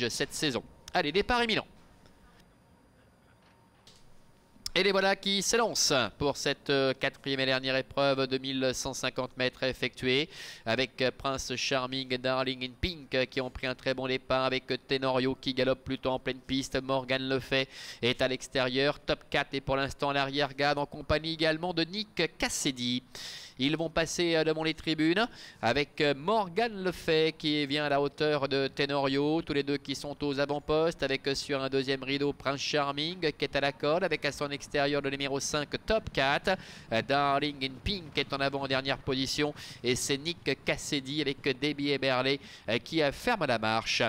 cette saison. Allez, départ imminent. Et les voilà qui s'élancent pour cette quatrième et dernière épreuve de 1150 mètres effectuée avec Prince Charming et Darling in Pink qui ont pris un très bon départ avec Tenorio qui galope plutôt en pleine piste. Morgan le fait est à l'extérieur. Top 4 est pour l'instant l'arrière-garde en compagnie également de Nick Cassidy. Ils vont passer devant les tribunes avec Morgan Le Fay qui vient à la hauteur de Tenorio. Tous les deux qui sont aux avant-postes avec sur un deuxième rideau Prince Charming qui est à la corde avec à son extérieur le numéro 5 Top 4. Darling in Pink est en avant en dernière position et c'est Nick Cassidy avec Debbie Eberle qui ferme la marche.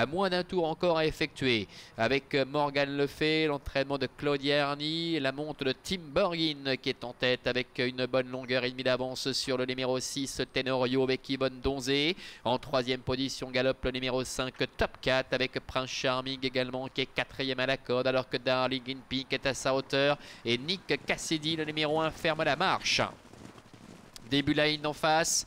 Moins d'un tour encore à effectuer avec Morgan Le Fay, l'entraînement de Claudia Erni, la monte de Tim Burgin qui est en tête avec une bonne longueur et demie d'avance sur le numéro 6 Tenorio avec Yvonne Donzé. En troisième position galope le numéro 5 Top 4 avec Prince Charming également qui est quatrième à la corde alors que Darling in Pink est à sa hauteur et Nick Cassidy le numéro 1 ferme la marche. Début line en face.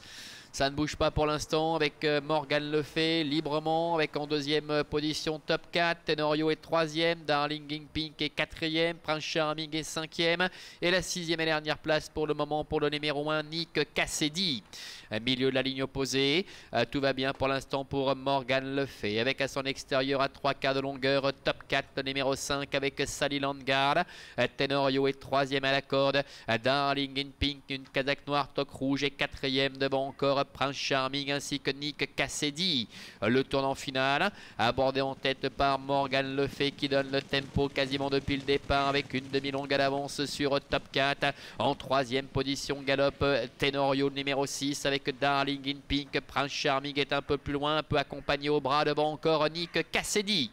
Ça ne bouge pas pour l'instant avec Morgan Le Fay librement avec en deuxième position Top 4. Tenorio est troisième. Darling in Pink est quatrième. Prince Charming est cinquième. Et la sixième et dernière place pour le moment pour le numéro 1 Nick Cassidy. Milieu de la ligne opposée. Tout va bien pour l'instant pour Morgan Le Fay. Avec à son extérieur à 3 quarts de longueur Top 4 le numéro 5 avec Sally Landgard. Tenorio est troisième à la corde. Darling in Pink une casaque noire toque rouge est quatrième devant encore Prince Charming ainsi que Nick Cassidy. Le tournant final abordé en tête par Morgan Le Fay qui donne le tempo quasiment depuis le départ avec une demi-longue d'avance sur Top 4. En troisième position galope Tenorio numéro 6 avec Darling in Pink. Prince Charming est un peu plus loin, un peu accompagné au bras devant encore Nick Cassidy.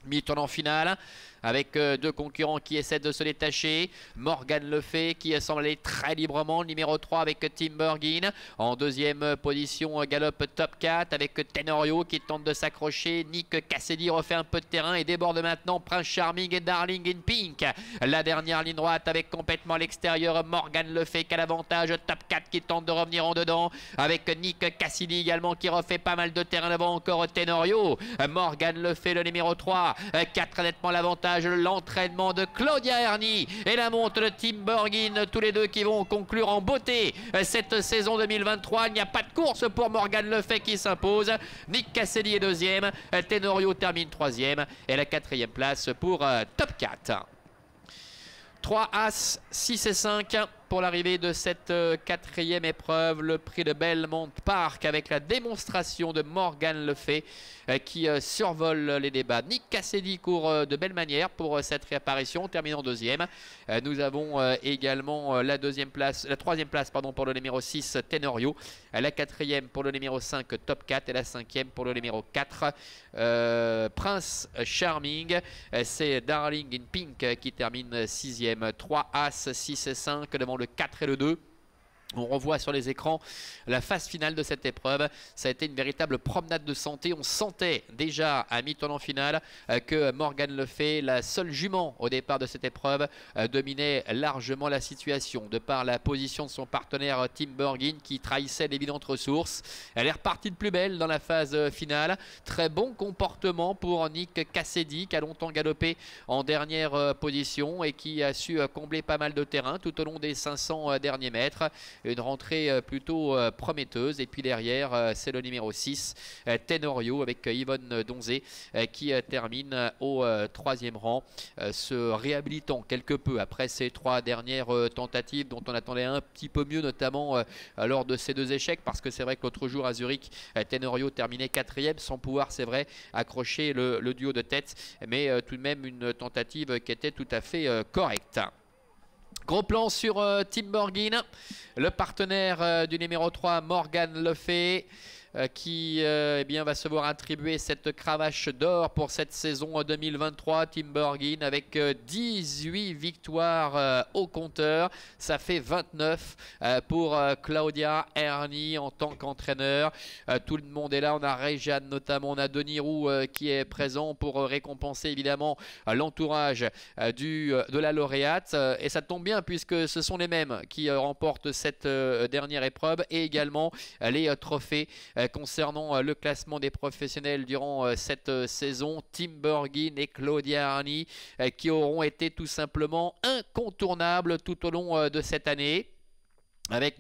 Mi-tournant final avec deux concurrents qui essaient de se détacher. Morgan Le Fay qui semble aller très librement. Numéro 3 avec Tim Burgin. En deuxième position galope Top 4 avec Tenorio qui tente de s'accrocher. Nick Cassidy refait un peu de terrain et déborde maintenant Prince Charming et Darling in Pink. La dernière ligne droite avec complètement à l'extérieur Morgan Le Fay qui a l'avantage. Top 4 qui tente de revenir en dedans avec Nick Cassidy également qui refait pas mal de terrain devant encore Tenorio. Morgan Le Fay le numéro 3. 4 nettement l'avantage. L'entraînement de Claudia Erni et la monte de Tim Burgin, tous les deux qui vont conclure en beauté cette saison 2023. Il n'y a pas de course pour Morgan Le Fay qui s'impose. Nick Cassidy est deuxième. Tenorio termine troisième et la quatrième place pour Top 4. 3 As, 6 et 5 pour l'arrivée de cette quatrième épreuve, le prix de Belmont Park avec la démonstration de Morgan Le Fay qui survole les débats. Nick Cassidy court de belle manière pour cette réapparition, terminant deuxième. Nous avons également la troisième place pour le numéro 6 Tenorio, la quatrième pour le numéro 5 Top 4 et la cinquième pour le numéro 4 Prince Charming. C'est Darling in Pink qui termine sixième. 3 As, 6 et 5 devant le 4 et le 2. On revoit sur les écrans la phase finale de cette épreuve. Ça a été une véritable promenade de santé. On sentait déjà à mi-tournant final que Morgan Le Fay, la seule jument au départ de cette épreuve, dominait largement la situation de par la position de son partenaire Tim Burgin qui trahissait d'évidentes ressources. Elle est repartie de plus belle dans la phase finale. Très bon comportement pour Nick Cassidy qui a longtemps galopé en dernière position et qui a su combler pas mal de terrain tout au long des 500 derniers mètres. Une rentrée plutôt prometteuse. Et puis derrière, c'est le numéro 6, Tenorio, avec Yvonne Donzé, qui termine au troisième rang, se réhabilitant quelque peu après ces 3 dernières tentatives dont on attendait un petit peu mieux, notamment lors de ces 2 échecs, parce que c'est vrai que l'autre jour à Zurich, Tenorio terminait quatrième, sans pouvoir, c'est vrai, accrocher le duo de tête, mais tout de même une tentative qui était tout à fait correcte. Gros plan sur Tim Burgin, le partenaire du numéro 3 Morgan Le Fay, qui eh bien, va se voir attribuer cette cravache d'or pour cette saison 2023. Tim Burgin avec 18 victoires au compteur. Ça fait 29 pour Claudia Erni en tant qu'entraîneur. Tout le monde est là. On a Réjeanne notamment. On a Denis Roux qui est présent pour récompenser évidemment l'entourage de la lauréate. Et ça tombe bien puisque ce sont les mêmes qui remportent cette dernière épreuve et également les trophées concernant le classement des professionnels durant cette saison. Tim Bergin et Claudia Arni qui auront été tout simplement incontournables tout au long de cette année, avec de